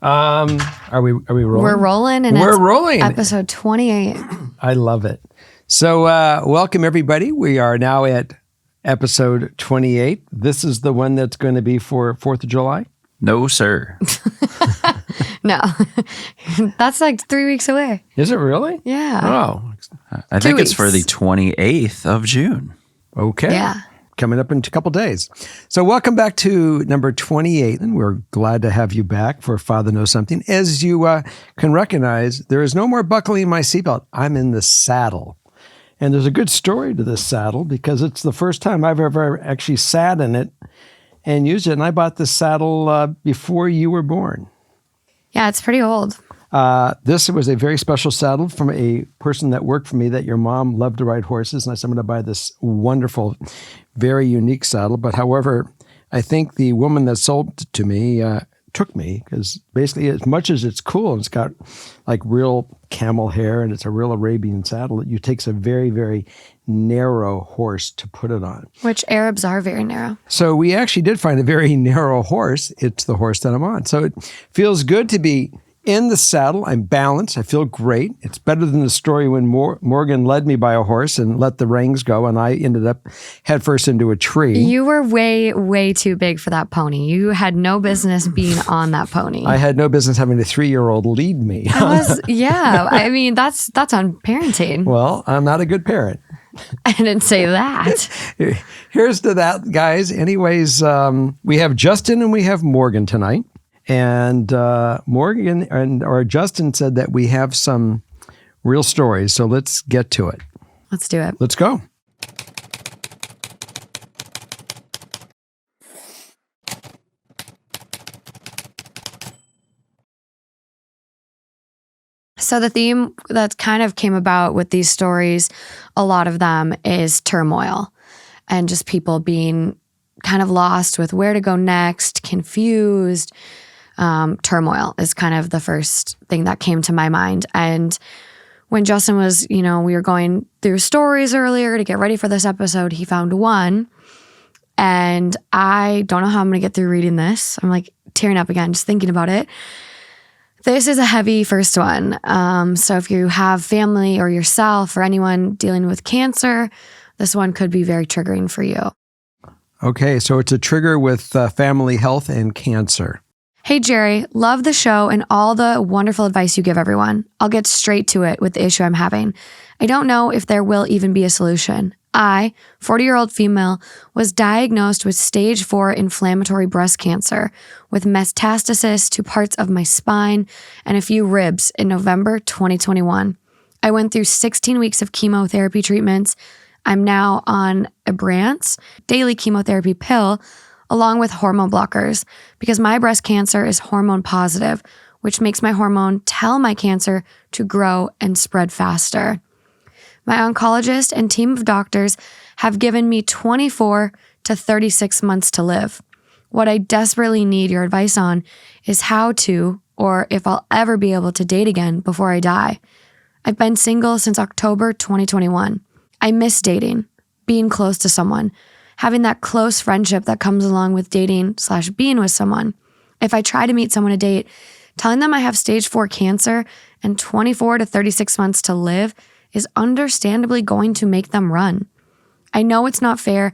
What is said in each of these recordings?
Are we rolling? We're rolling, and we're it's rolling. Episode 28. I love it. So, welcome everybody. We are now at episode 28. This is the one that's going to be for 4th of July. No, sir. No, that's like 3 weeks away. Is it really? Yeah. Oh, I think it's for the 28th of June. okay. Yeah. Coming up in a couple days. So welcome back to number 28. And we're glad to have you back for Father Knows Something. As you can recognize, there is no more buckling my seatbelt. I'm in the saddle. And there's a good story to this saddle because it's the first time I've ever actually sat in it and used it. And I bought this saddle before you were born. Yeah, it's pretty old. This was a very special saddle from a person that worked for me that your mom loved to ride horses. And I said, I'm going to buy this wonderful, very unique saddle. But however, I think the woman that sold it to me took me because basically as much as it's cool and it's got like real camel hair and it's a real Arabian saddle, it takes a very, very narrow horse to put it on. Which Arabs are very narrow. So we actually did find a very narrow horse. It's the horse that I'm on. So it feels good to be in the saddle. I'm balanced. I feel great. It's better than the story when Morgan led me by a horse and let the reins go, and I ended up headfirst into a tree. You were way, way too big for that pony. You had no business being on that pony. I had no business having a 3-year-old lead me. Yeah. I mean, that's on parenting. Well, I'm not a good parent. I didn't say that. Here's to that, guys. Anyways, we have Justin and we have Morgan tonight. And Morgan or Justin said that we have some real stories. So let's get to it. Let's do it. Let's go. So the theme that kind of came about with these stories, a lot of them is turmoil and just people being kind of lost with where to go next, confused. Turmoil is kind of the first thing that came to my mind. And when Justin was, we were going through stories earlier to get ready for this episode, he found one. And I don't know how I'm going to get through reading this. I'm like tearing up again, just thinking about it. This is a heavy first one. So if you have family or yourself or anyone dealing with cancer, this one could be very triggering for you. Okay, so it's a trigger with family health and cancer. Hey, Jerry, love the show and all the wonderful advice you give everyone. I'll get straight to it with the issue I'm having. I don't know if there will even be a solution. I, 40-year-old female, was diagnosed with stage 4 inflammatory breast cancer with metastasis to parts of my spine and a few ribs in November 2021. I went through 16 weeks of chemotherapy treatments. I'm now on a Brant's daily chemotherapy pill along with hormone blockers because my breast cancer is hormone positive, which makes my hormone tell my cancer to grow and spread faster. My oncologist and team of doctors have given me 24 to 36 months to live. What I desperately need your advice on is how to, or if I'll ever be able to date again before I die. I've been single since October 2021. I miss dating, being close to someone, having that close friendship that comes along with dating/being with someone. If I try to meet someone to date, telling them I have stage 4 cancer and 24 to 36 months to live is understandably going to make them run. I know it's not fair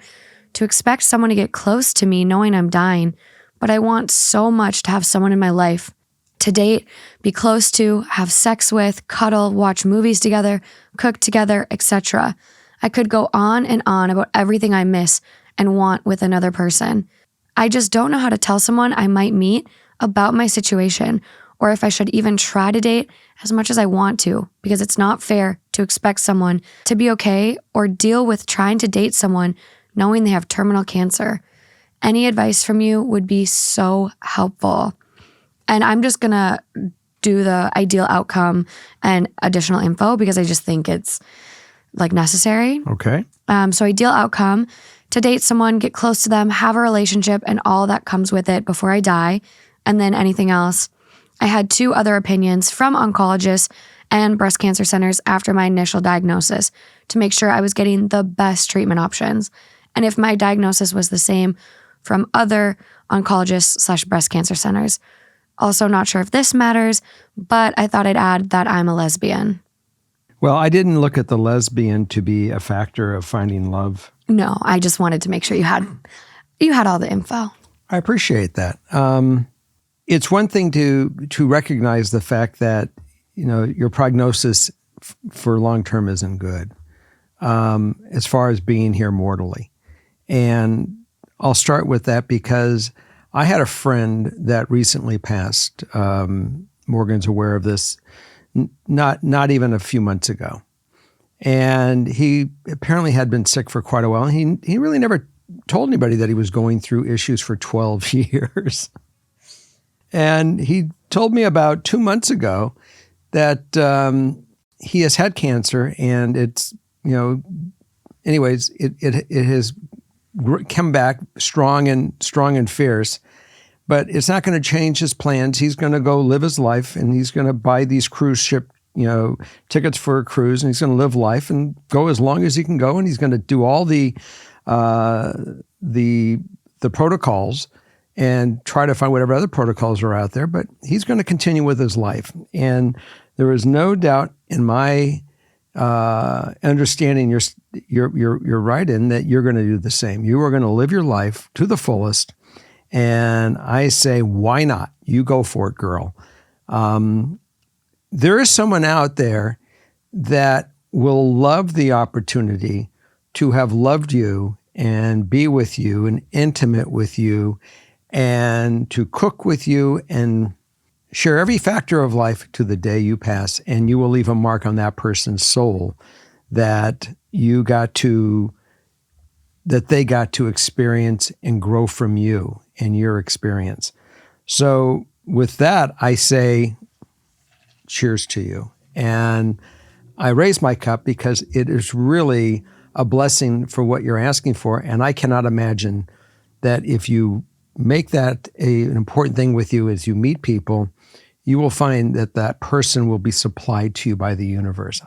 to expect someone to get close to me knowing I'm dying, but I want so much to have someone in my life to date, be close to, have sex with, cuddle, watch movies together, cook together, etc. I could go on and on about everything I miss and want with another person. I just don't know how to tell someone I might meet about my situation or if I should even try to date as much as I want to, because it's not fair to expect someone to be okay or deal with trying to date someone knowing they have terminal cancer. Any advice from you would be so helpful. And I'm just going to do the ideal outcome and additional info because I just think it's like necessary. Okay. So ideal outcome, to date someone, get close to them, have a relationship and all that comes with it before I die. And then anything else. I had 2 other opinions from oncologists and breast cancer centers after my initial diagnosis to make sure I was getting the best treatment options. And if my diagnosis was the same from other oncologists/breast cancer centers. Also, not sure if this matters, but I thought I'd add that I'm a lesbian. Well, I didn't look at the lesbian to be a factor of finding love. No, I just wanted to make sure you had all the info. I appreciate that. It's one thing to recognize the fact that, your prognosis for long-term isn't good, as far as being here mortally. And I'll start with that because I had a friend that recently passed. Morgan's aware of this, not even a few months ago. And he apparently had been sick for quite a while. And he really never told anybody that he was going through issues for 12 years. And he told me about 2 months ago that he has had cancer, and it's, anyways, it has come back strong and fierce, but it's not going to change his plans. He's going to go live his life, and he's going to buy these cruise ship, tickets for a cruise, and he's going to live life and go as long as he can go, and he's going to do all the protocols and try to find whatever other protocols are out there, but he's going to continue with his life. And there is no doubt in my understanding you're right in that you're going to do the same. You are going to live your life to the fullest. And I say, why not? You go for it, girl. There is someone out there that will love the opportunity to have loved you and be with you and intimate with you and to cook with you and share every factor of life to the day you pass, and you will leave a mark on that person's soul that they got to experience and grow from you and your experience. So with that, I say, cheers to you. And I raise my cup because it is really a blessing for what you're asking for. And I cannot imagine that if you make that an important thing with you as you meet people, you will find that person will be supplied to you by the universe.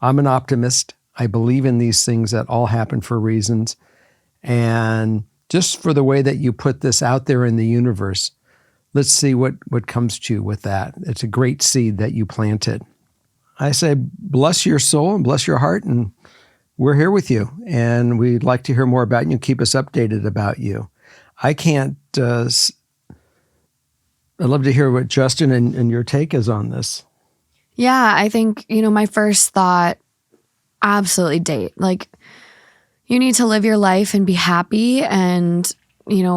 I'm an optimist. I believe in these things that all happen for reasons. And just for the way that you put this out there in the universe, let's see what comes to you with that. It's a great seed that you planted. I say, bless your soul and bless your heart, and we're here with you. And we'd like to hear more about you and keep us updated about you. I can't, I'd love to hear what Justin and your take is on this. Yeah, I think, my first thought, absolutely date. Like, you need to live your life and be happy, and,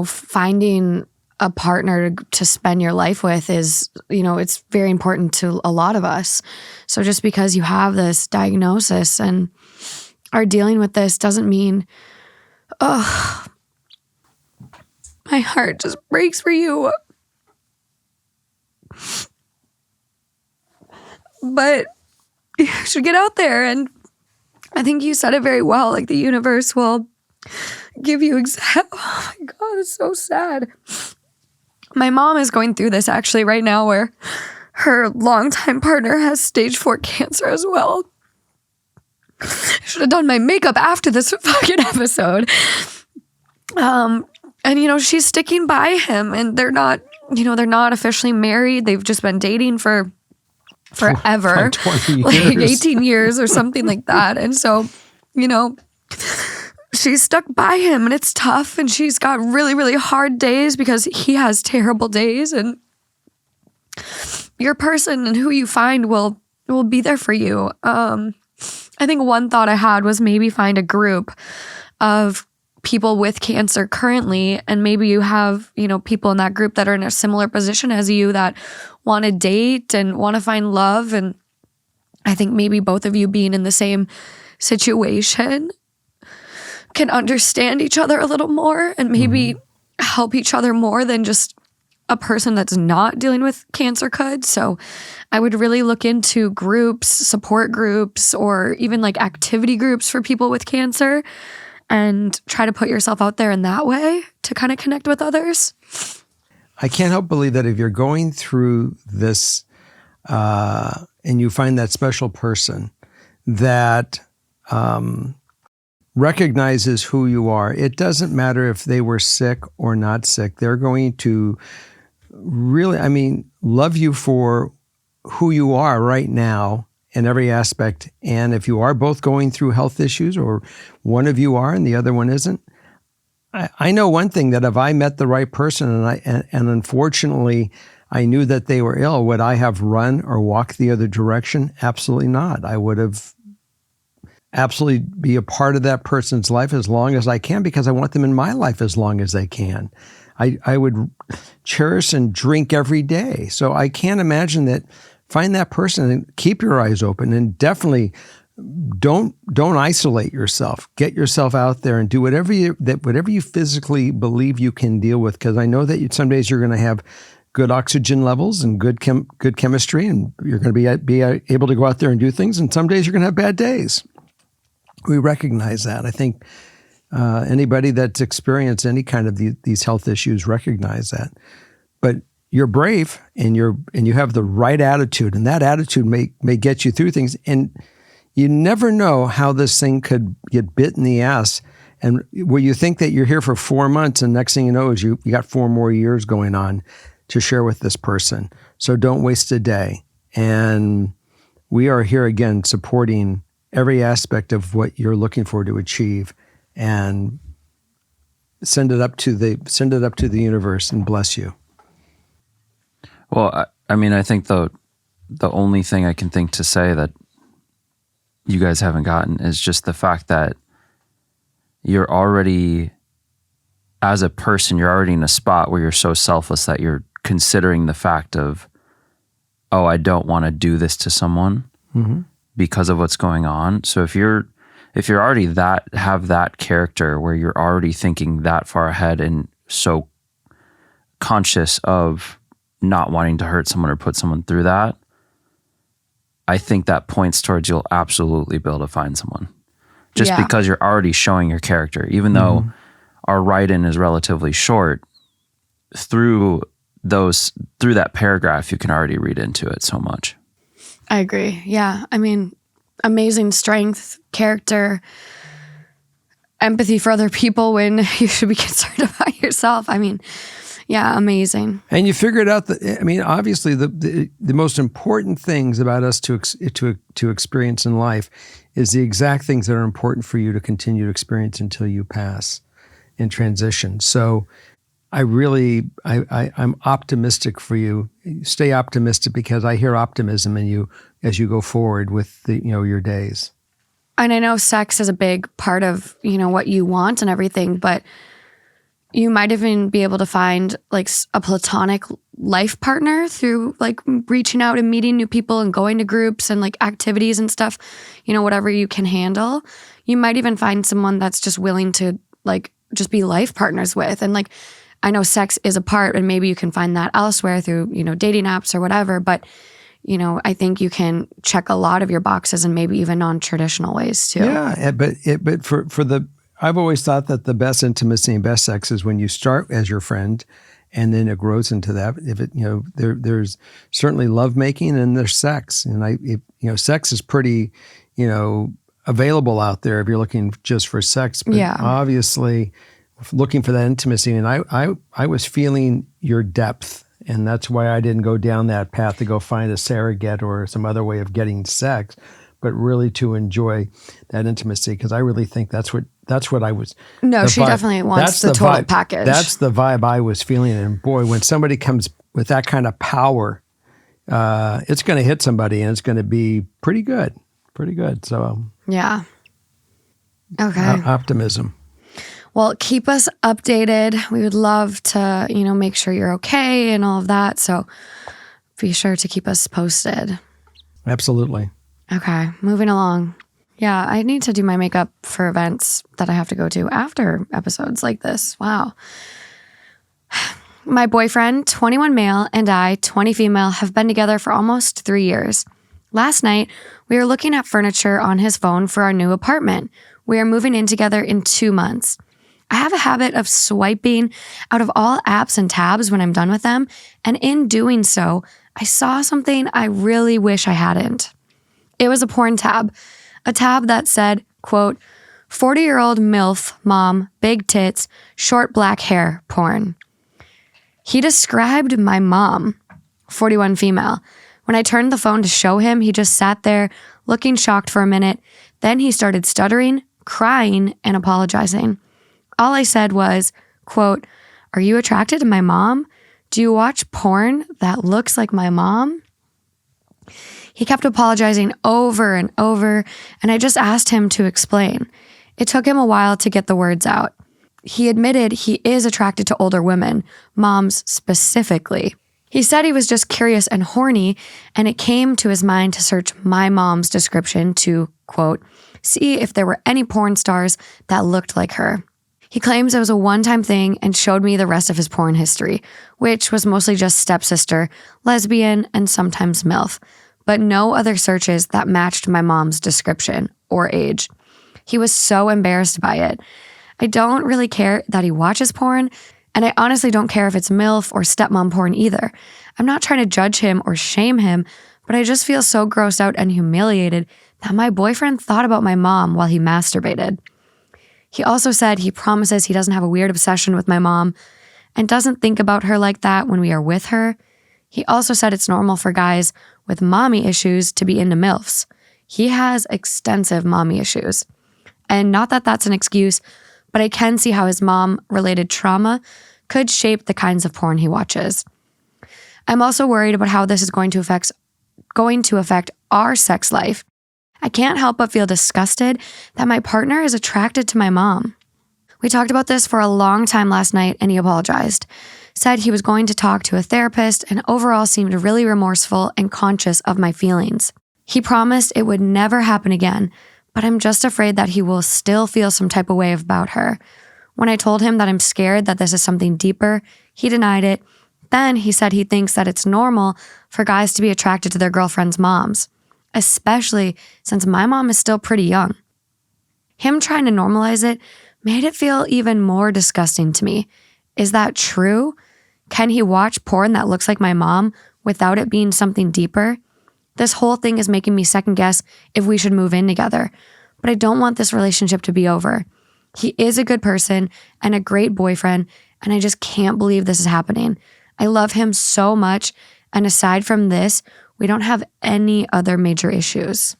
finding a partner to spend your life with is, it's very important to a lot of us. So just because you have this diagnosis and are dealing with this doesn't mean, my heart just breaks for you. But you should get out there, and I think you said it very well. Like, the universe will give you oh my God, it's so sad. My mom is going through this actually right now, where her longtime partner has stage 4 cancer as well. I should have done my makeup after this fucking episode. And she's sticking by him, and they're not officially married. They've just been dating for forever, 20 years. like 18 years or something like that. And so, she's stuck by him, and it's tough, and she's got really, really hard days because he has terrible days, and your person and who you find will be there for you. I think one thought I had was maybe find a group of people with cancer currently, and maybe you have, people in that group that are in a similar position as you that want to date and want to find love. And I think maybe both of you being in the same situation can understand each other a little more and maybe help each other more than just a person that's not dealing with cancer could. So I would really look into groups, support groups, or even like activity groups for people with cancer, and try to put yourself out there in that way to kind of connect with others. I can't help believe that if you're going through this and you find that special person that recognizes who you are, it doesn't matter if they were sick or not sick. They're going to really, I mean, love you for who you are right now in every aspect. And if you are both going through health issues, or one of you are and the other one isn't, I know one thing, that if I met the right person and unfortunately I knew that they were ill, would I have run or walked the other direction? Absolutely not. I would have absolutely be a part of that person's life as long as I can, because I want them in my life as long as they can. I would cherish and drink every day. So I can't imagine that. Find that person and keep your eyes open, and definitely don't isolate yourself. Get yourself out there and do whatever you physically believe you can deal with. Because I know that some days you're going to have good oxygen levels and good chemistry, and you're going to be able to go out there and do things. And some days you're going to have bad days. We recognize that. I think anybody that's experienced any kind of these health issues recognize that. But you're brave, and you have the right attitude, and that attitude may get you through things. And you never know how this thing could get bit in the ass. And where you think that you're here for 4 months, and next thing you know is you got 4 more years going on to share with this person. So don't waste a day. And we are here again supporting every aspect of what you're looking for to achieve, and send it up to the universe and bless you. Well, I mean, I think the only thing I can think to say that you guys haven't gotten is just the fact that you're already, as a person, you're already in a spot where you're so selfless that you're considering the fact of, oh, I don't want to do this to someone because of what's going on. So if you're already have that character where you're already thinking that far ahead and so conscious of not wanting to hurt someone or put someone through that, I think that points towards you'll absolutely be able to find someone. Just because you're already showing your character, even though our write-in is relatively short, through that paragraph, you can already read into it so much. I agree. Yeah. I mean, amazing strength, character, empathy for other people when you should be concerned about yourself. I mean, yeah, amazing. And you figured out that, I mean, obviously the most important things about us to experience in life is the exact things that are important for you to continue to experience until you pass in transition. So I'm optimistic for you. Stay optimistic, because I hear optimism in you as you go forward with your days. And I know sex is a big part of, what you want and everything, but you might even be able to find like a platonic life partner through like reaching out and meeting new people and going to groups and like activities and stuff, whatever you can handle. You might even find someone that's just willing to like just be life partners with. And like, I know sex is a part, and maybe you can find that elsewhere through, dating apps or whatever. But, I think you can check a lot of your boxes, and maybe even non-traditional ways too. Yeah, I've always thought that the best intimacy and best sex is when you start as your friend, and then it grows into that. There's certainly lovemaking and there's sex, and sex is pretty, available out there if you're looking just for sex. But obviously, looking for that intimacy, and I was feeling your depth, and that's why I didn't go down that path to go find a surrogate or some other way of getting sex, but really to enjoy that intimacy, because I really think that's what I was. No, she definitely wants the total package. That's the vibe I was feeling. And boy, when somebody comes with that kind of power, it's going to hit somebody, and it's going to be pretty good. Pretty good. So yeah. Okay. Optimism. Well, keep us updated. We would love to, make sure you're okay and all of that. So be sure to keep us posted. Absolutely. Okay, moving along. Yeah, I need to do my makeup for events that I have to go to after episodes like this. Wow. My boyfriend, 21 male, and I, 20 female, have been together for almost 3 years. Last night, we were looking at furniture on his phone for our new apartment. We are moving in together in 2 months. I have a habit of swiping out of all apps and tabs when I'm done with them, and in doing so, I saw something I really wish I hadn't. It was a porn tab, a tab that said, quote, 40-year-old MILF, mom, big tits, short black hair, porn. He described my mom, 41 female. When I turned the phone to show him, he just sat there looking shocked for a minute. Then he started stuttering, crying, and apologizing. All I said was, quote, "Are you attracted to my mom? Do you watch porn that looks like my mom?" He kept apologizing over and over, and I just asked him to explain. It took him a while to get the words out. He admitted he is attracted to older women, moms specifically. He said he was just curious and horny, and it came to his mind to search my mom's description to, quote, see if there were any porn stars that looked like her. He claims it was a one-time thing and showed me the rest of his porn history, which was mostly just stepsister, lesbian, and sometimes MILF, but no other searches that matched my mom's description or age. He was so embarrassed by it. I don't really care that he watches porn, and I honestly don't care if it's MILF or stepmom porn either. I'm not trying to judge him or shame him, but I just feel so grossed out and humiliated that my boyfriend thought about my mom while he masturbated. He also said he promises he doesn't have a weird obsession with my mom and doesn't think about her like that when we are with her. He also said it's normal for guys with mommy issues to be into MILFs. He has extensive mommy issues. And not that that's an excuse, but I can see how his mom-related trauma could shape the kinds of porn he watches. I'm also worried about how this is going to affect our sex life. I can't help but feel disgusted that my partner is attracted to my mom. We talked about this for a long time last night, and he apologized. Said he was going to talk to a therapist and overall seemed really remorseful and conscious of my feelings. He promised it would never happen again, but I'm just afraid that he will still feel some type of way about her. When I told him that I'm scared that this is something deeper, he denied it. Then he said he thinks that it's normal for guys to be attracted to their girlfriends' moms, especially since my mom is still pretty young. Him trying to normalize it made it feel even more disgusting to me. Is that true? Can he watch porn that looks like my mom without it being something deeper? This whole thing is making me second guess if we should move in together, but I don't want this relationship to be over. He is a good person and a great boyfriend, and I just can't believe this is happening. I love him so much, and aside from this, we don't have any other major issues.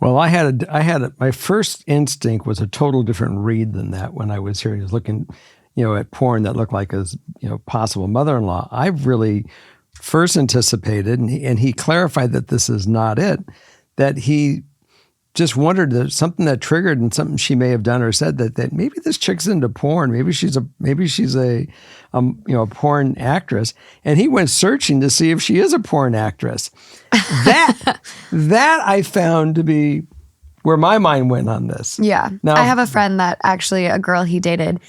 Well, my first instinct was a total different read than that when I was here. I was looking, at porn that looked like his, possible mother-in-law. I really first anticipated, and he clarified that this is not it, that he just wondered that something that triggered and something she may have done or said that maybe this chick's into porn. Maybe she's a porn actress. And he went searching to see if she is a porn actress. That I found to be where my mind went on this. Yeah. Now, I have a friend that actually, a girl he dated,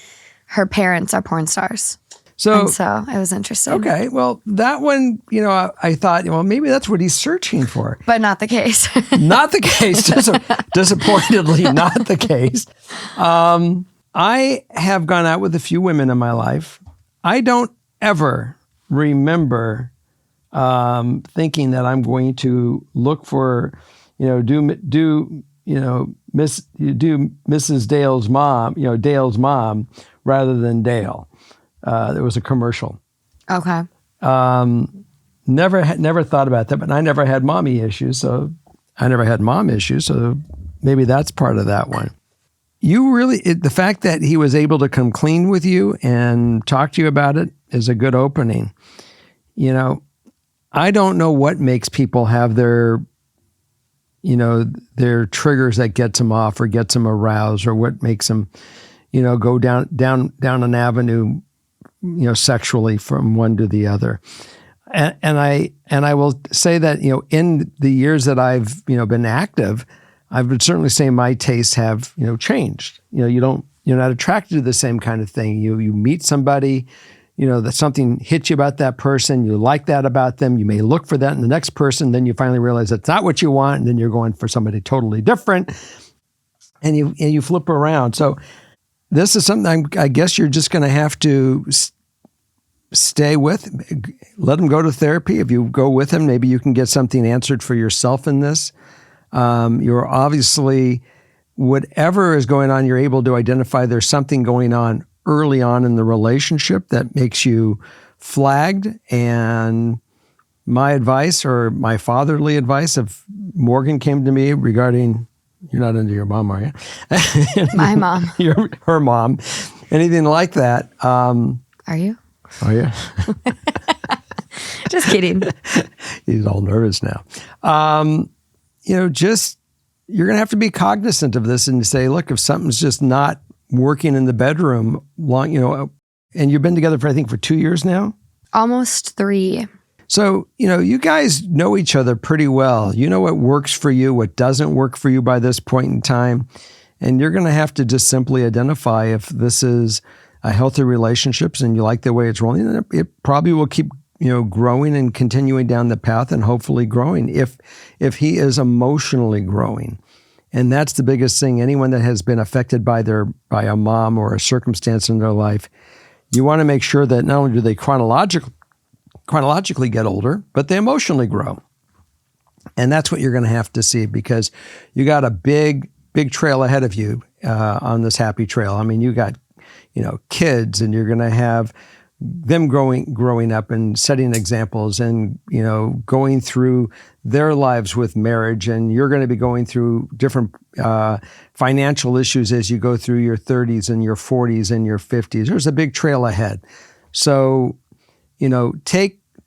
her parents are porn stars. So I was interested. Okay. Well, that one, I thought, maybe that's what he's searching for. But not the case. Not the case. Disappointedly, not the case. I have gone out with a few women in my life. I don't ever remember thinking that I'm going to look for, do Mrs. Dale's mom, Dale's mom, rather than Dale. There was a commercial. Okay. Never thought about that, but I never had mommy issues, so maybe that's part of that one. The fact that he was able to come clean with you and talk to you about it is a good opening. I don't know what makes people have their triggers that gets them off or gets them aroused, or what makes them, go down an avenue, sexually from one to the other. And I will say that, in the years that I've, been active, I would certainly say my tastes have, changed. You're not attracted to the same kind of thing. You meet somebody, that something hits you about that person. You like that about them. You may look for that in the next person. Then you finally realize that's not what you want. And then you're going for somebody totally different. And you flip around. So this is something I guess you're just going to have to stay with. Let him go to therapy. If you go with him, maybe you can get something answered for yourself in this. You're obviously, whatever is going on, you're able to identify there's something going on early on in the relationship that makes you flagged. And my advice, or my fatherly advice, if Morgan came to me regarding, you're not into your mom, are you? My mom. Her mom. Anything like that. Are you? Are you? Just kidding. He's all nervous now. Just, you're going to have to be cognizant of this and say, look, if something's just not working in the bedroom and you've been together for 2 years now? Almost 3. So, you guys know each other pretty well. You know what works for you, what doesn't work for you by this point in time. And you're going to have to just simply identify if this is a healthy relationship and you like the way it's rolling. And it probably will keep, growing and continuing down the path and hopefully growing if he is emotionally growing. And that's the biggest thing. Anyone that has been affected by a mom or a circumstance in their life, you want to make sure that not only do they chronologically get older, but they emotionally grow. And that's what you're going to have to see, because you got a big trail ahead of you on this happy trail. I mean, you got, kids, and you're going to have them growing up and setting examples and, going through their lives with marriage. And you're going to be going through different financial issues as you go through your 30s and your 40s and your 50s. There's a big trail ahead. So,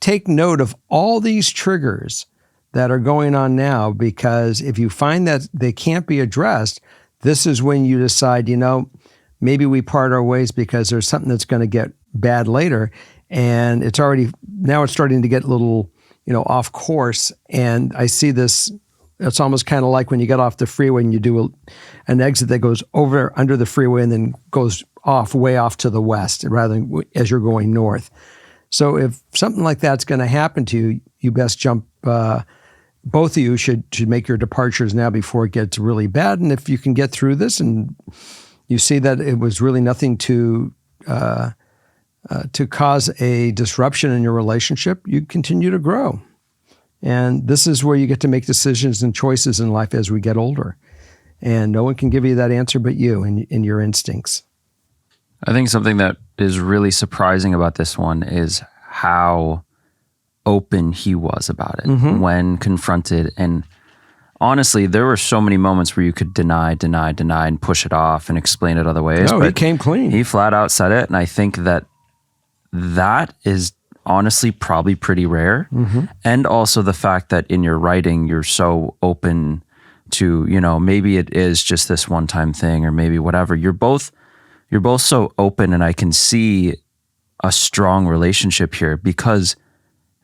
take note of all these triggers that are going on now, because if you find that they can't be addressed, this is when you decide, maybe we part our ways because there's something that's going to get bad later. And it's starting to get a little, off course. And I see this, it's almost kind of like when you get off the freeway and you do an exit that goes under the freeway and then goes way off to the west rather than as you're going north. So if something like that's going to happen to you, you best jump. Both of you should make your departures now before it gets really bad. And if you can get through this and you see that it was really nothing to cause a disruption in your relationship, you continue to grow. And this is where you get to make decisions and choices in life as we get older. And no one can give you that answer but you and your instincts. I think something that is really surprising about this one is how open he was about it when confronted. And honestly, there were so many moments where you could deny, and push it off and explain it other ways. No, but he came clean. He flat out said it. And I think that is honestly probably pretty rare. And also the fact that in your writing, you're so open to, maybe it is just this one-time thing or maybe whatever. You're both so open, and I can see a strong relationship here because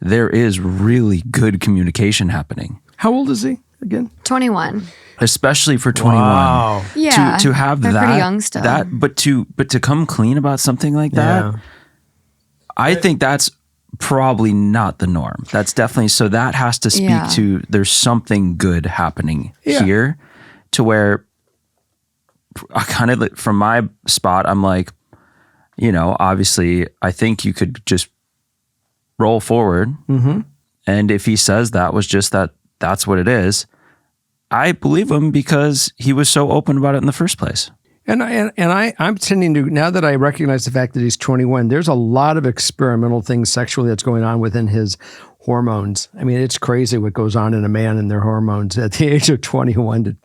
there is really good communication happening. How old is he again? 21. Especially for 21. Wow. Yeah. To have they're that, pretty young still. but to come clean about something like that, I think that's probably not the norm. That's definitely, so that has to speak to, there's something good happening here, to where I kind of, from my spot, I'm like, obviously I think you could just roll forward. And if he says that was just that's what it is, I believe him because he was so open about it in the first place. And I'm tending to, now that I recognize the fact that he's 21, there's a lot of experimental things sexually that's going on within his hormones. I mean, it's crazy what goes on in a man and their hormones at the age of 21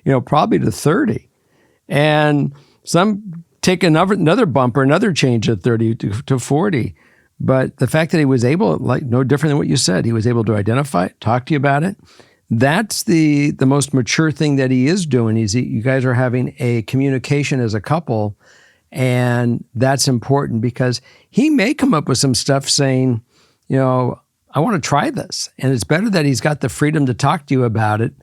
to, probably to 30. And some take another bump or another change at 30 to 40. But the fact that he was able, like no different than what you said, he was able to identify it, talk to you about it. That's the most mature thing that he is doing. You guys are having a communication as a couple, and that's important because he may come up with some stuff saying, I want to try this. And it's better that he's got the freedom to talk to you about it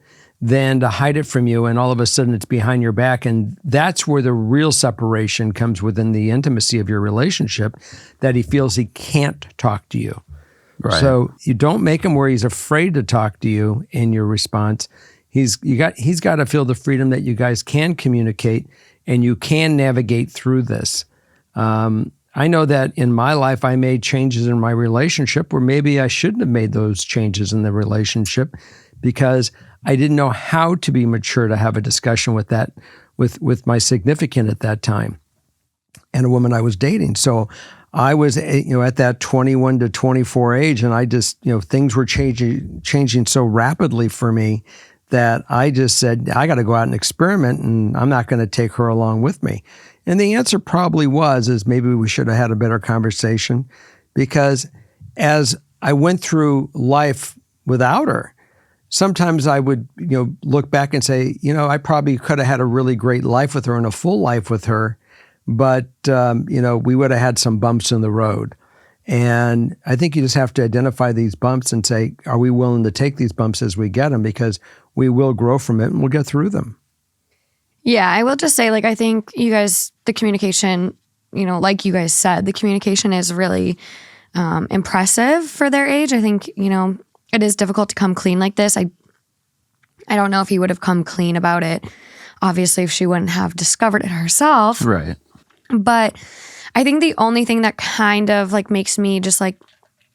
than to hide it from you and all of a sudden it's behind your back. And that's where the real separation comes within the intimacy of your relationship, that he feels he can't talk to you. Right. So you don't make him where he's afraid to talk to you in your response. He's got to feel the freedom that you guys can communicate and you can navigate through this. I know that in my life, I made changes in my relationship where maybe I shouldn't have made those changes in the relationship because I didn't know how to be mature to have a discussion with my significant at that time and a woman I was dating. So I was, at that 21 to 24 age, and I just, things were changing so rapidly for me that I just said, I got to go out and experiment, and I'm not going to take her along with me. And the answer probably is maybe we should have had a better conversation, because as I went through life without her, sometimes I would, look back and say, I probably could have had a really great life with her and a full life with her, but, we would have had some bumps in the road. And I think you just have to identify these bumps and say, are we willing to take these bumps as we get them? Because we will grow from it and we'll get through them. Yeah, I will just say, I think you guys, the communication, like you guys said, the communication is really impressive for their age. I think, it is difficult to come clean like this. I don't know if he would have come clean about it, obviously, if she wouldn't have discovered it herself. Right. But I think the only thing that kind of makes me just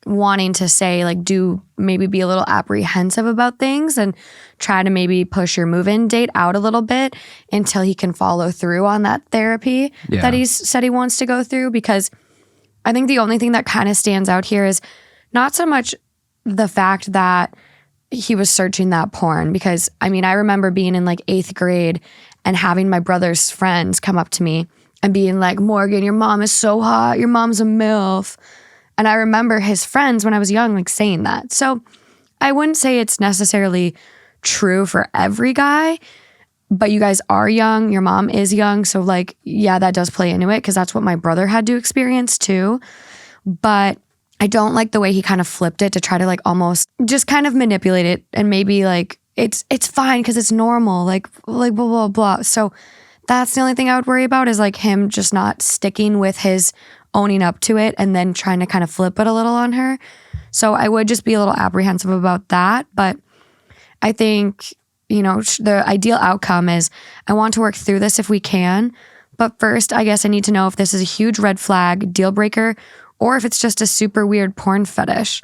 wanting to say do maybe be a little apprehensive about things and try to maybe push your move-in date out a little bit until he can follow through on that therapy that he's said he wants to go through. Because I think the only thing that kind of stands out here is not so much the fact that he was searching that porn, because I remember being in 8th grade and having my brother's friends come up to me and being like, Morgan, your mom is so hot. Your mom's a MILF. And I remember his friends when I was young, saying that. So I wouldn't say it's necessarily true for every guy, but you guys are young. Your mom is young. So that does play into it, because that's what my brother had to experience too. But I don't like the way he kind of flipped it to try to almost just kind of manipulate it and maybe it's fine because it's normal, blah, blah, blah. So that's the only thing I would worry about is him just not sticking with his owning up to it and then trying to kind of flip it a little on her. So I would just be a little apprehensive about that. But I think, the ideal outcome is I want to work through this if we can. But first, I guess I need to know if this is a huge red flag, deal breaker, or if it's just a super weird porn fetish.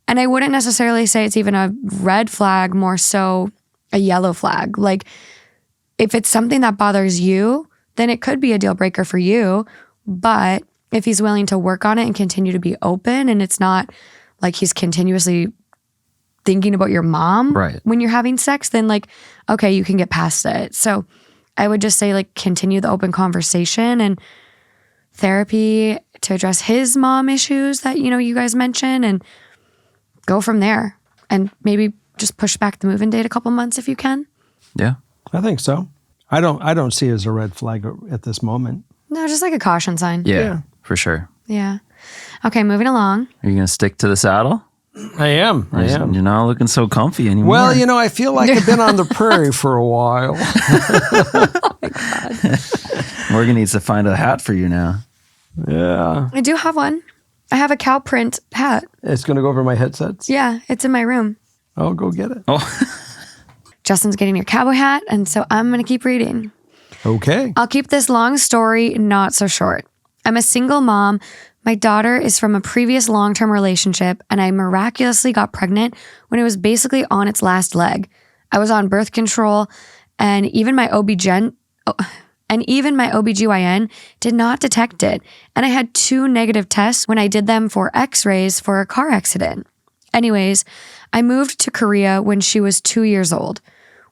And I wouldn't necessarily say it's even a red flag, more so a yellow flag. If it's something that bothers you, then it could be a deal breaker for you. But if he's willing to work on it and continue to be open, and it's not he's continuously thinking about your mom when you're having sex, then okay, you can get past it. So I would just say continue the open conversation and therapy to address his mom issues that, you guys mentioned, and go from there. And maybe just push back the move-in date a couple months if you can. Yeah. I think so. I don't see it as a red flag at this moment. No, just a caution sign. Yeah, for sure. Yeah. Okay, moving along. Are you going to stick to the saddle? I am. You're not looking so comfy anymore. Well, I feel like I've been on the prairie for a while. Oh my God. Morgan needs to find a hat for you now. Yeah. I do have one. I have a cow print hat. It's going to go over my headsets? Yeah, it's in my room. Oh, go get it. Oh. Justin's getting your cowboy hat, and so I'm going to keep reading. Okay. I'll keep this long story not so short. I'm a single mom. My daughter is from a previous long-term relationship, and I miraculously got pregnant when it was basically on its last leg. I was on birth control, and even my OBGYN did not detect it, and I had 2 negative tests when I did them for x-rays for a car accident. Anyways, I moved to Korea when she was 2 years old.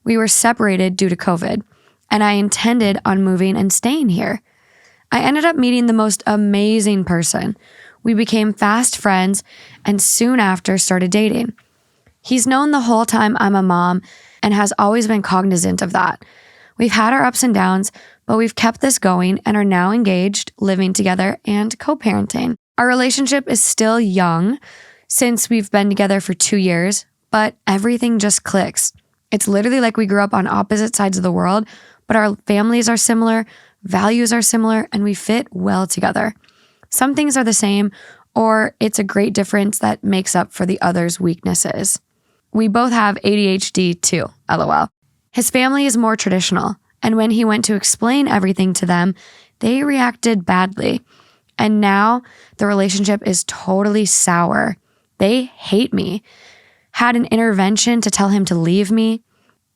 We were separated due to COVID, and I intended on moving and staying here. I ended up meeting the most amazing person. We became fast friends and soon after started dating. He's known the whole time I'm a mom and has always been cognizant of that. We've had our ups and downs, but we've kept this going and are now engaged, living together, and co-parenting. Our relationship is still young since we've been together for 2 years, but everything just clicks. It's literally like we grew up on opposite sides of the world, but our families are similar, values are similar, and we fit well together. Some things are the same, or it's a great difference that makes up for the other's weaknesses. We both have ADHD too, LOL. His family is more traditional, and when he went to explain everything to them, they reacted badly. And now the relationship is totally sour. They hate me. Had an intervention to tell him to leave me.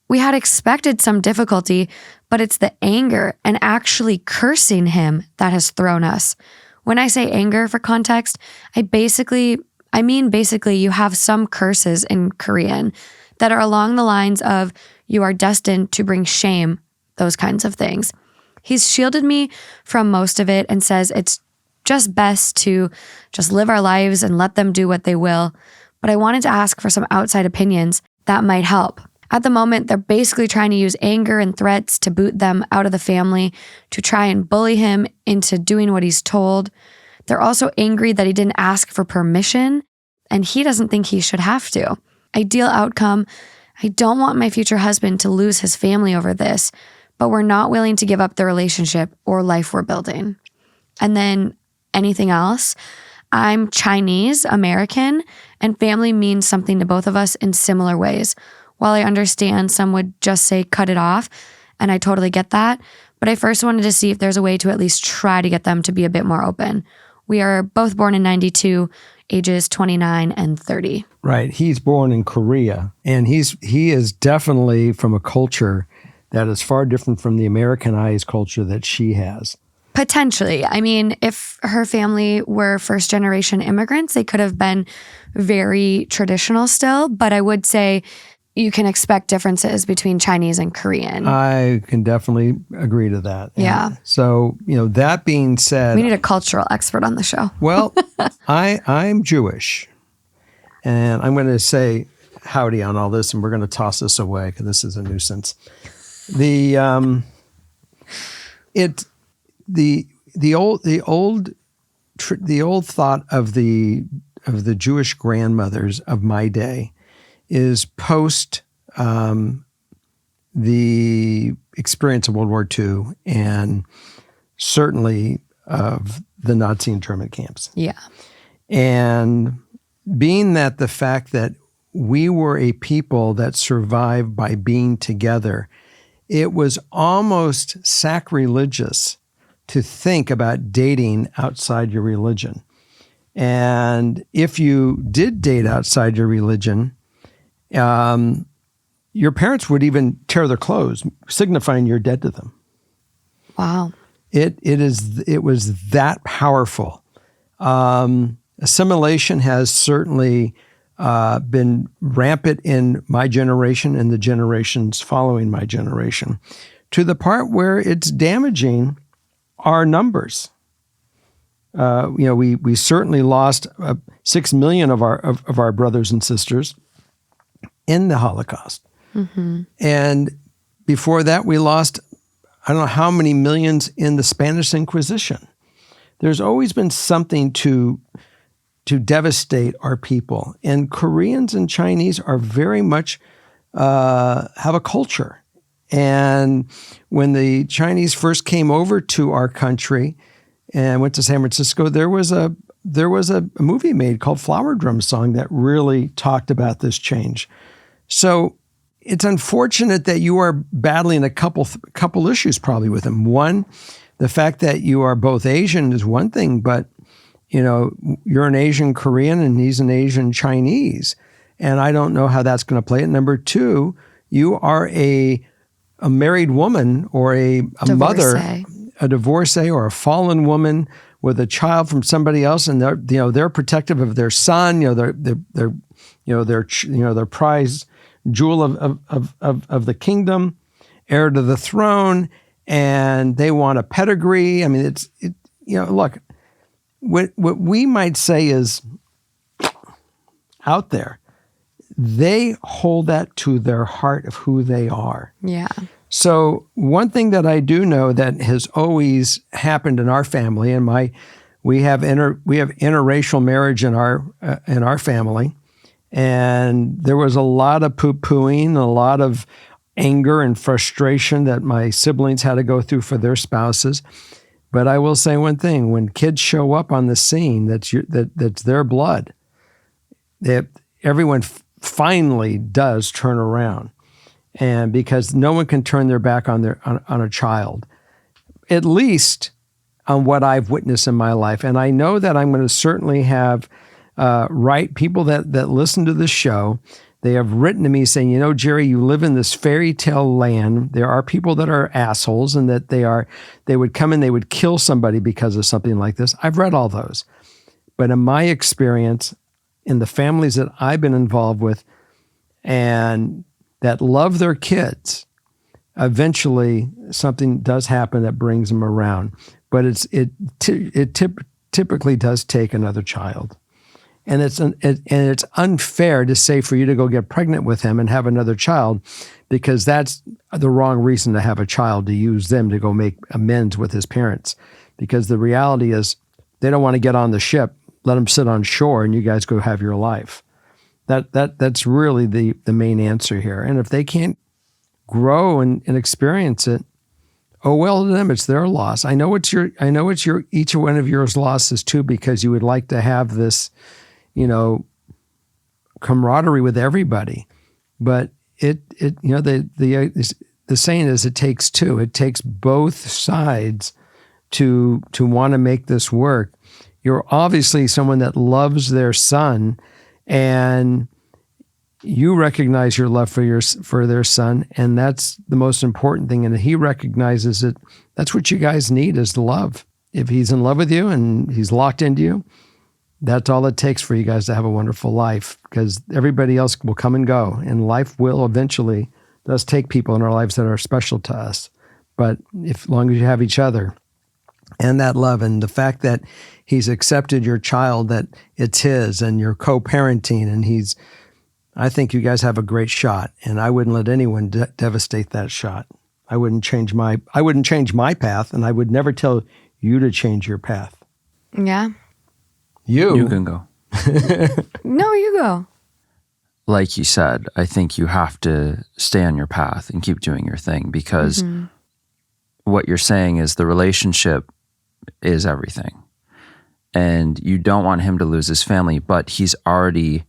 We had expected some difficulty, but it's the anger and actually cursing him that has thrown us. When I say anger for context, I mean basically you have some curses in Korean that are along the lines of you are destined to bring shame, those kinds of things. He's shielded me from most of it and says it's just best to just live our lives and let them do what they will. But I wanted to ask for some outside opinions that might help. At the moment, they're basically trying to use anger and threats to boot them out of the family, to try and bully him into doing what he's told. They're also angry that he didn't ask for permission, and he doesn't think he should have to. Ideal outcome, I don't want my future husband to lose his family over this, but we're not willing to give up the relationship or life we're building. And then anything else? I'm Chinese American, and family means something to both of us in similar ways. While I understand some would just say cut it off, and I totally get that, but I first wanted to see if there's a way to at least try to get them to be a bit more open. We are both born in 92, ages 29 and 30. Right. He's born in Korea, and he is definitely from a culture that is far different from the Americanized culture that she has. Potentially. I mean, if her family were first-generation immigrants, they could have been very traditional still, but I would say you can expect differences between Chinese and Korean. I can definitely agree to that. Yeah. And so, that being said... We need a cultural expert on the show. Well, I'm Jewish, and I'm going to say howdy on all this, and we're going to toss this away because this is a nuisance. The old thought of the Jewish grandmothers of my day is post the experience of World War II and certainly of the Nazi and German camps. Yeah. And being that the fact that we were a people that survived by being together, it was almost sacrilegious to think about dating outside your religion. And if you did date outside your religion, your parents would even tear their clothes, signifying you're dead to them. Wow. It was that powerful. Assimilation has certainly been rampant in my generation and the generations following my generation, to the part where it's damaging our numbers. We certainly lost 6 million of our brothers and sisters in the Holocaust. Mm-hmm. And before that, we lost, I don't know how many millions in the Spanish Inquisition. There's always been something to devastate our people. And Koreans and Chinese are very much have a culture. And when the Chinese first came over to our country and went to San Francisco, there was a movie made called Flower Drum Song that really talked about this change. So it's unfortunate that you are battling a couple issues probably with him. One, the fact that you are both Asian is one thing, but you're an Asian Korean and he's an Asian Chinese. And I don't know how that's going to play. And number two, you are a married woman or a mother, a divorcee or a fallen woman with a child from somebody else, and they're protective of their son, their prize jewel of the kingdom, heir to the throne, and they want a pedigree. I mean, look, what we might say is out there. They hold that to their heart of who they are. Yeah. So one thing that I do know that has always happened in our family, and we have interracial marriage in our family, and there was a lot of poo-pooing, a lot of anger and frustration that my siblings had to go through for their spouses. But I will say one thing: when kids show up on the scene, that's their blood. Everyone finally does turn around. And because no one can turn their back on a child, at least on what I've witnessed in my life. And I know that I'm going to certainly have people that listen to this show They have written to me saying, Jerry, you live in this fairy tale land. There are people that are assholes and that they would come and they would kill somebody because of something like this. I've read all those. But in my experience, in the families that I've been involved with and that love their kids, eventually something does happen that brings them around. But it typically does take another child. And it's unfair to say for you to go get pregnant with him and have another child, because that's the wrong reason to have a child, to use them to go make amends with his parents. Because the reality is they don't want to get on the ship, let them sit on shore, and you guys go have your life. That's really the main answer here. And if they can't grow and experience it, oh well to them, it's their loss. I know it's your each one of yours losses too, because you would like to have this, camaraderie with everybody. But the saying is it takes two. It takes both sides to want to make this work. You're obviously someone that loves their son, and you recognize your love for their son, and that's the most important thing. And he recognizes it. That's what you guys need, is the love. If he's in love with you and he's locked into you, that's all it takes for you guys to have a wonderful life, because everybody else will come and go, and life will eventually does take people in our lives that are special to us. But as long as you have each other and that love, and the fact that he's accepted your child, that it's his, and you're co-parenting, and I think you guys have a great shot, and I wouldn't let anyone devastate that shot. I wouldn't change my path, and I would never tell you to change your path. Yeah. You can go. No, you go. Like you said, I think you have to stay on your path and keep doing your thing, because what you're saying is the relationship is everything. And you don't want him to lose his family, but he's already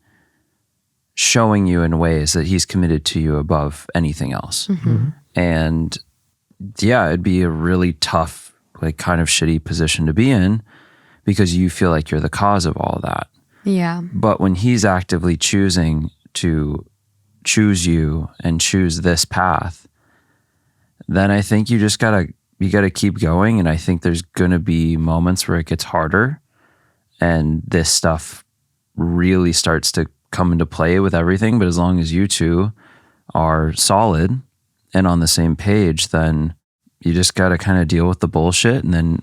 showing you in ways that he's committed to you above anything else. And yeah, it'd be a really tough, kind of shitty position to be in, because you feel like you're the cause of all that. Yeah. But when he's actively choosing to choose you and choose this path, then I think you gotta keep going. And I think there's gonna be moments where it gets harder, and this stuff really starts to come into play with everything. But as long as you two are solid and on the same page, then you just got to kind of deal with the bullshit, and then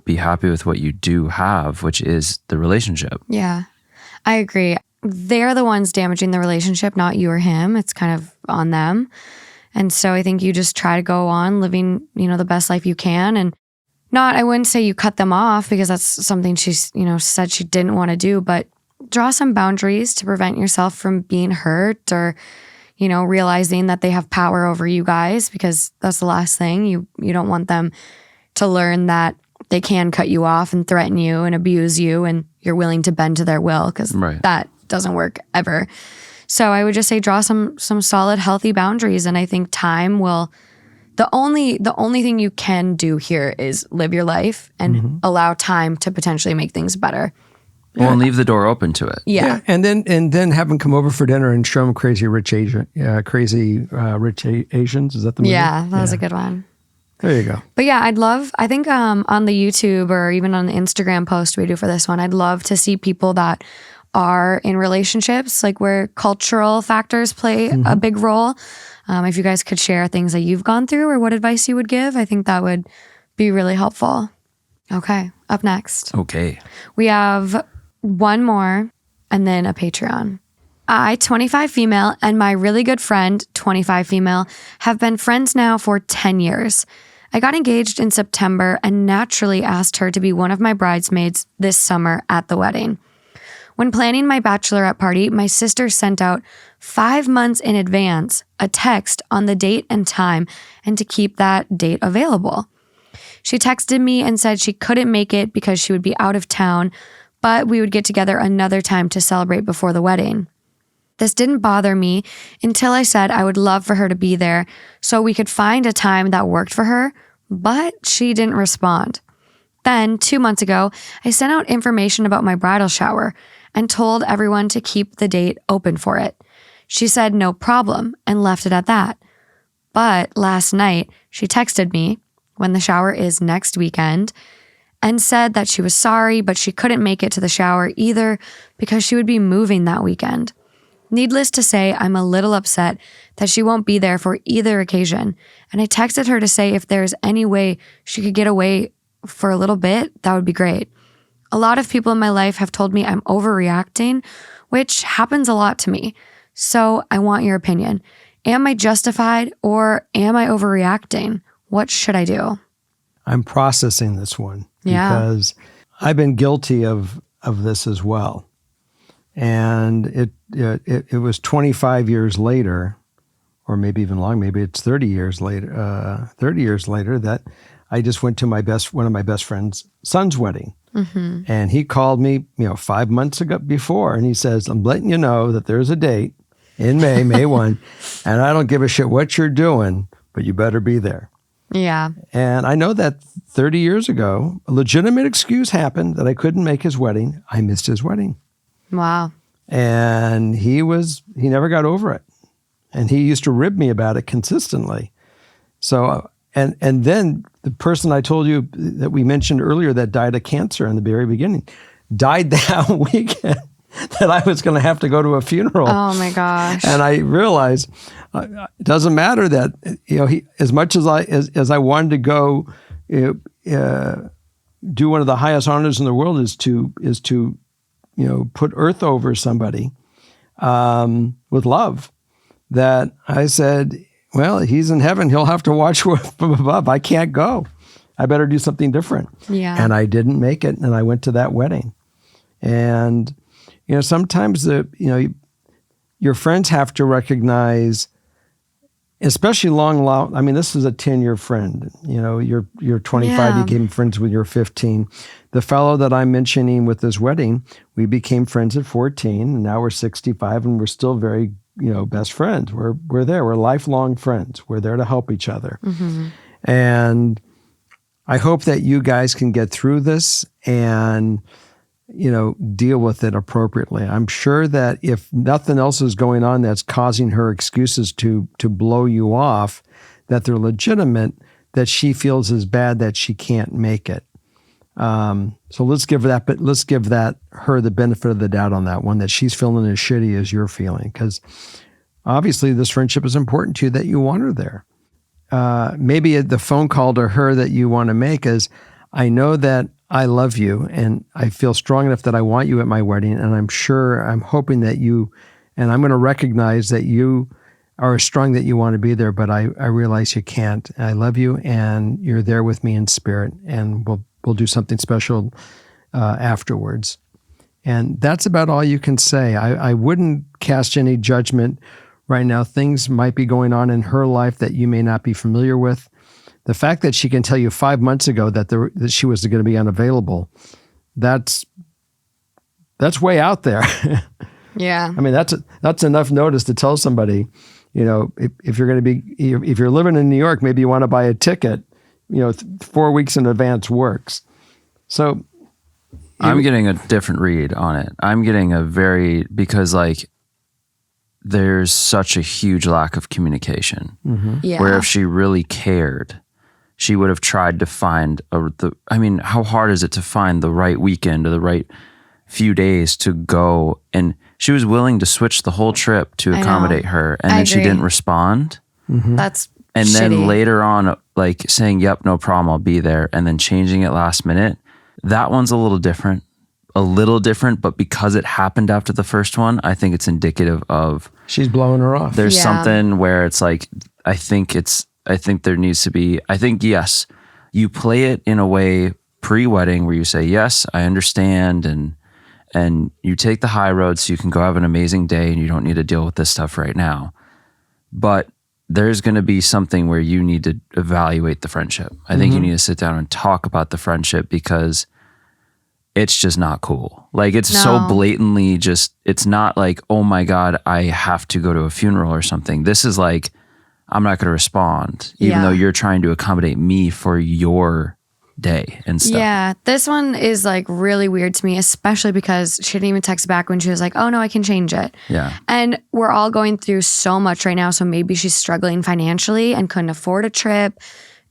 be happy with what you do have, which is the relationship. Yeah, I agree. They're the ones damaging the relationship, not you or him. It's kind of on them. And so I think you just try to go on living, the best life you can. And I wouldn't say you cut them off, because that's something she's, said she didn't want to do, but draw some boundaries to prevent yourself from being hurt, or realizing that they have power over you guys, because that's the last thing. You don't want them to learn that they can cut you off and threaten you and abuse you, and you're willing to bend to their will, because that doesn't work ever. So I would just say draw some solid, healthy boundaries, and I think time will. The only thing you can do here is live your life and allow time to potentially make things better. Well, and leave the door open to it. Yeah. And then have them come over for dinner and show them Crazy Rich Asians. Is that the movie? Yeah, that was a good one. There you go. But yeah, I think on the YouTube or even on the Instagram post we do for this one, I'd love to see people that are in relationships, where cultural factors play a big role. If you guys could share things that you've gone through or what advice you would give, I think that would be really helpful. Okay, up next. Okay. We have one more and then a Patreon. I, 25 female, and my really good friend, 25 female, have been friends now for 10 years. I got engaged in September and naturally asked her to be one of my bridesmaids this summer at the wedding. When planning my bachelorette party, my sister sent out 5 months in advance a text on the date and time, and to keep that date available. She texted me and said she couldn't make it because she would be out of town, but we would get together another time to celebrate before the wedding. This didn't bother me until I said I would love for her to be there so we could find a time that worked for her, but she didn't respond. Then, 2 months ago, I sent out information about my bridal shower and told everyone to keep the date open for it. She said no problem and left it at that. But last night, she texted me when the shower is next weekend and said that she was sorry, but she couldn't make it to the shower either because she would be moving that weekend. Needless to say, I'm a little upset that she won't be there for either occasion. And I texted her to say if there's any way she could get away for a little bit, that would be great. A lot of people in my life have told me I'm overreacting, which happens a lot to me. So I want your opinion. Am I justified or am I overreacting? What should I do? I'm processing this one Yeah. because I've been guilty of this as well. And it was 25 years later, or maybe even long, maybe it's 30 years later, that I just went to one of my best friend's son's wedding. Mm-hmm. And he called me, 5 months ago before, and he says, I'm letting you know that there's a date in May 1, and I don't give a shit what you're doing, but you better be there. Yeah. And I know that 30 years ago, a legitimate excuse happened that I couldn't make his wedding. I missed his wedding. Wow. And he never got over it. And he used to rib me about it consistently. So, and then the person I told you that we mentioned earlier that died of cancer in the very beginning, died that weekend that I was going to have to go to a funeral. Oh my gosh. And I realized it doesn't matter that, he, as much as I wanted to go do one of the highest honors in the world is to put earth over somebody with love, that I said, well, he's in heaven. He'll have to watch from above. I can't go. I better do something different. Yeah. And I didn't make it, and I went to that wedding. And, sometimes your friends have to recognize, especially this is a 10-year friend. You're 25, Yeah. you became friends when you're 15. The fellow that I'm mentioning with this wedding, we became friends at 14, and now we're 65, and we're still very, best friends. We're there. We're lifelong friends. We're there to help each other. Mm-hmm. And I hope that you guys can get through this and, deal with it appropriately. I'm sure that if nothing else is going on that's causing her excuses to blow you off, that they're legitimate, that she feels as bad that she can't make it. So let's give her the benefit of the doubt on that one, that she's feeling as shitty as you're feeling, because obviously this friendship is important to you, that you want her there. Maybe the phone call to her that you want to make is, I know that I love you and I feel strong enough that I want you at my wedding, and I'm hoping that you, and I'm going to recognize that you are strong, that you want to be there, but I realize you can't. I love you and you're there with me in spirit, and we'll do something special afterwards. And that's about all you can say. I wouldn't cast any judgment right now. Things might be going on in her life that you may not be familiar with. The fact that she can tell you 5 months ago that she was going to be unavailable, that's way out there. Yeah. I mean, that's enough notice to tell somebody, if you're living in New York, maybe you want to buy a ticket, 4 weeks in advance works. So I'm getting a different read on it. I'm getting because there's such a huge lack of communication. Mm-hmm. Yeah. Where if she really cared, she would have tried to find how hard is it to find the right weekend or the right few days to go? And she was willing to switch the whole trip to accommodate her, and then she didn't respond. Mm-hmm. That's and shitty. then later on, saying, yep, no problem, I'll be there, and then changing it last minute. That one's a little different, but because it happened after the first one, I think it's indicative of she's blowing her off. There's something where it's I think there needs to be, yes, you play it in a way pre-wedding where you say, yes, I understand, and you take the high road so you can go have an amazing day and you don't need to deal with this stuff right now. But there's going to be something where you need to evaluate the friendship. I think you need to sit down and talk about the friendship, because it's just not cool. It's so blatantly it's not like, oh my God, I have to go to a funeral or something. This is I'm not going to respond, even though you're trying to accommodate me for your day and stuff. Yeah, this one is like really weird to me, especially because she didn't even text back when she was like, oh no, I can change it. Yeah. And we're all going through so much right now. So maybe she's struggling financially and couldn't afford a trip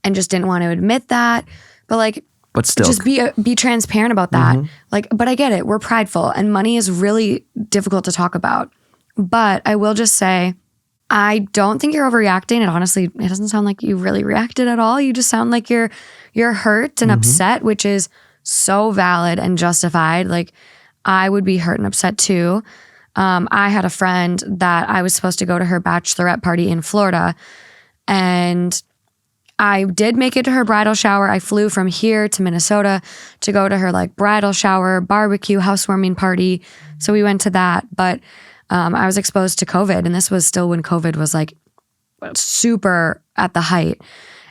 and just didn't want to admit that. But still, just be transparent about that. But I get it. We're prideful and money is really difficult to talk about. But I will just say, I don't think you're overreacting. And honestly, it doesn't sound like you really reacted at all. You just sound like you're hurt and upset, which is so valid and justified. Like, I would be hurt and upset too. I had a friend that I was supposed to go to her bachelorette party in Florida, and I did make it to her bridal shower. I flew from here to Minnesota to go to her like bridal shower, barbecue, housewarming party. So we went to that, but I was exposed to COVID, and this was still when COVID was like super at the height.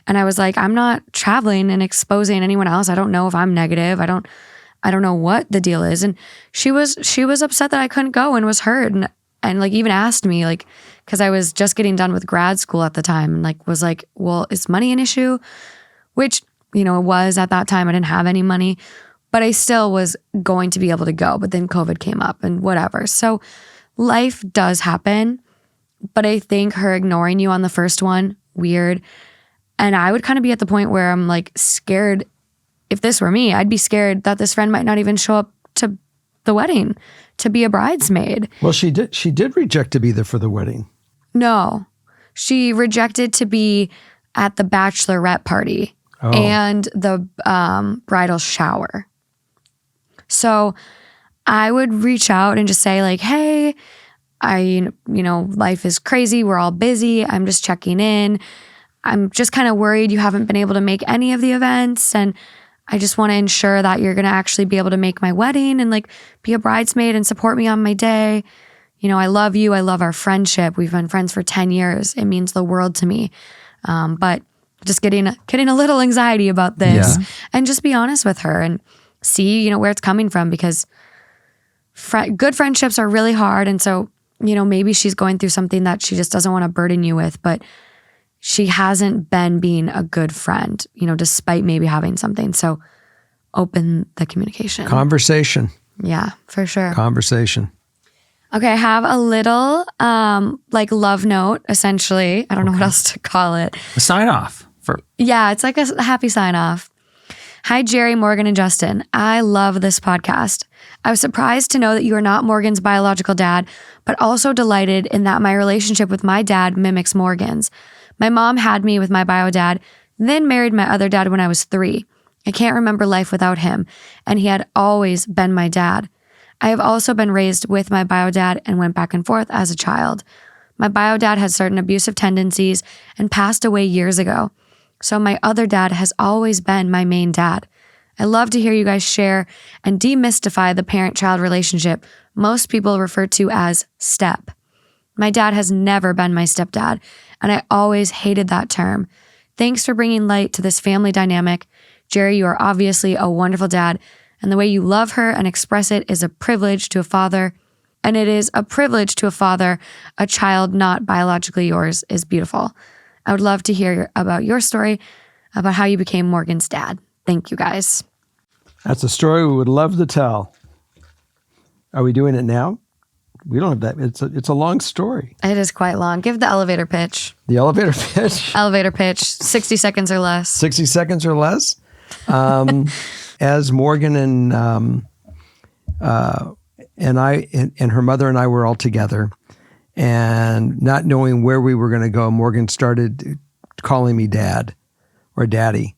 And I was like, I'm not traveling and exposing anyone else. I don't know if I'm negative. I don't know what the deal is. And she was upset that I couldn't go and was hurt and like even asked me, like, because I was just getting done with grad school at the time, and like was like, well, is money an issue? Which, it was at that time. I didn't have any money, but I still was going to be able to go. But then COVID came up and whatever. So life does happen. But I think her ignoring you on the first one, weird. And I would kind of be at the point where I'm like scared. If this were me, I'd be scared that this friend might not even show up to the wedding to be a bridesmaid. Well, she did reject to be there for the wedding. No, she rejected to be at the bachelorette party and the bridal shower. So I would reach out and just say like, hey, life is crazy. We're all busy. I'm just checking in. I'm just kind of worried you haven't been able to make any of the events. And I just want to ensure that you're going to actually be able to make my wedding and like be a bridesmaid and support me on my day. I love you. I love our friendship. We've been friends for 10 years. It means the world to me. But just getting a little anxiety about this and just be honest with her and see, where it's coming from, because good friendships are really hard. And so, maybe she's going through something that she just doesn't want to burden you with, but she hasn't been being a good friend, despite maybe having something. So open the communication. Conversation. Yeah, for sure. Conversation. Okay, I have a little love note, essentially. I don't know what else to call it. A sign off. Yeah, it's like a happy sign off. Hi, Jerry, Morgan, and Justin. I love this podcast. I was surprised to know that you are not Morgan's biological dad, but also delighted in that my relationship with my dad mimics Morgan's. My mom had me with my bio dad, then married my other dad when I was 3. I can't remember life without him, and he had always been my dad. I have also been raised with my bio dad and went back and forth as a child. My bio dad had certain abusive tendencies and passed away years ago. So my other dad has always been my main dad. I love to hear you guys share and demystify the parent-child relationship most people refer to as step. My dad has never been my stepdad, and I always hated that term. Thanks for bringing light to this family dynamic. Jerry, you are obviously a wonderful dad, and the way you love her and express it is a privilege to a father. And it is a privilege to a father. A child not biologically yours is beautiful. I would love to hear about your story, about how you became Morgan's dad. Thank you, guys. That's a story we would love to tell. Are we doing it now? We don't have that. It's a long story. It is quite long. Give the elevator pitch. The elevator pitch? Elevator pitch, 60 seconds or less. 60 seconds or less? As Morgan and her mother and I were all together, and not knowing where we were going to go, Morgan started calling me dad or daddy.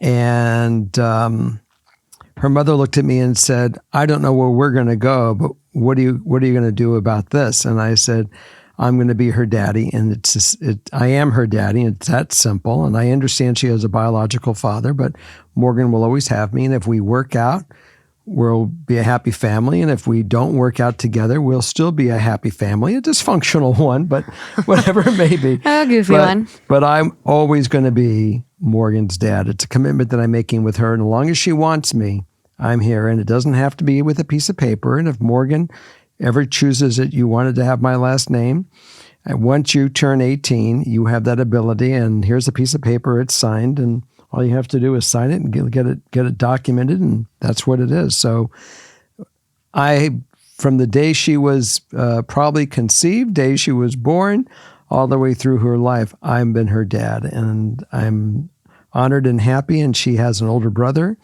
And her mother looked at me and said, I don't know where we're going to go, but what are you going to do about this? And I said, I'm going to be her daddy, and I am her daddy, and it's that simple. And I understand she has a biological father, but Morgan will always have me. And if we work out, we'll be a happy family. And if we don't work out together, we'll still be a happy family, a dysfunctional one, but whatever it may be. A goofy one. But I'm always going to be Morgan's dad. It's a commitment that I'm making with her. And as long as she wants me, I'm here. And it doesn't have to be with a piece of paper. And if Morgan ever chooses that you wanted to have my last name, and once you turn 18, you have that ability. And here's a piece of paper. It's signed. And All you have to do is sign it and get it documented, and that's what it is. So from the day she was probably conceived, day she was born, all the way through her life, I've been her dad, and I'm honored and happy. And she has an older brother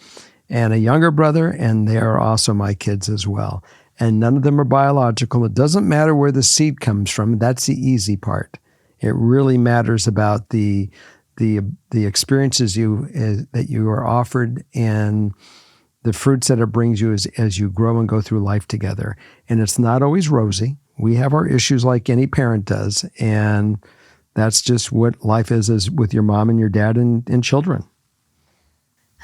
and a younger brother, and they are also my kids as well. And none of them are biological. It doesn't matter where the seed comes from. That's the easy part. It really matters about the experiences that you are offered and the fruits that it brings you as you grow and go through life together. And it's not always rosy. We have our issues like any parent does. And that's just what life is with your mom and your dad and children.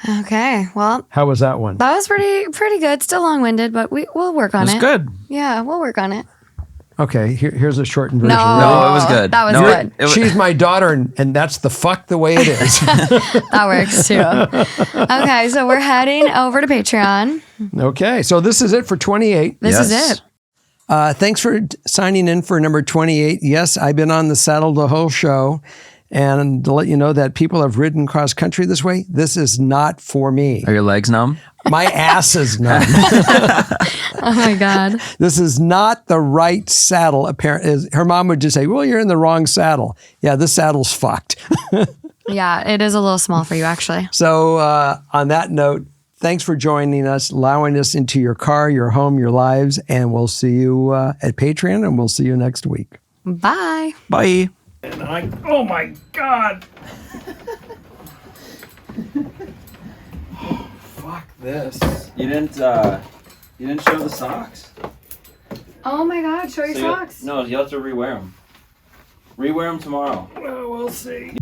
Okay, well. How was that one? That was pretty good. Still long-winded, but we'll work on it. It was good. Yeah, we'll work on it. Okay, here's a shortened version. No, it was good. That was good. She's my daughter, and that's the way it is. That works too. Okay, so we're heading over to Patreon. Okay, so this is it for 28. This is it. Thanks for signing in for number 28. Yes, I've been on the saddle the whole show. And to let you know that people have ridden cross country this way, this is not for me. Are your legs numb? My ass is numb. Oh my God. This is not the right saddle. Her mom would just say, well, you're in the wrong saddle. Yeah, this saddle's fucked. Yeah, it is a little small for you, actually. So on that note, thanks for joining us, allowing us into your car, your home, your lives, and we'll see you at Patreon, and we'll see you next week. Bye. Bye. And oh my God. Oh, fuck this. You didn't show the socks. Oh my God, show your socks. No, you have to rewear them. Rewear them tomorrow. Well, we'll see.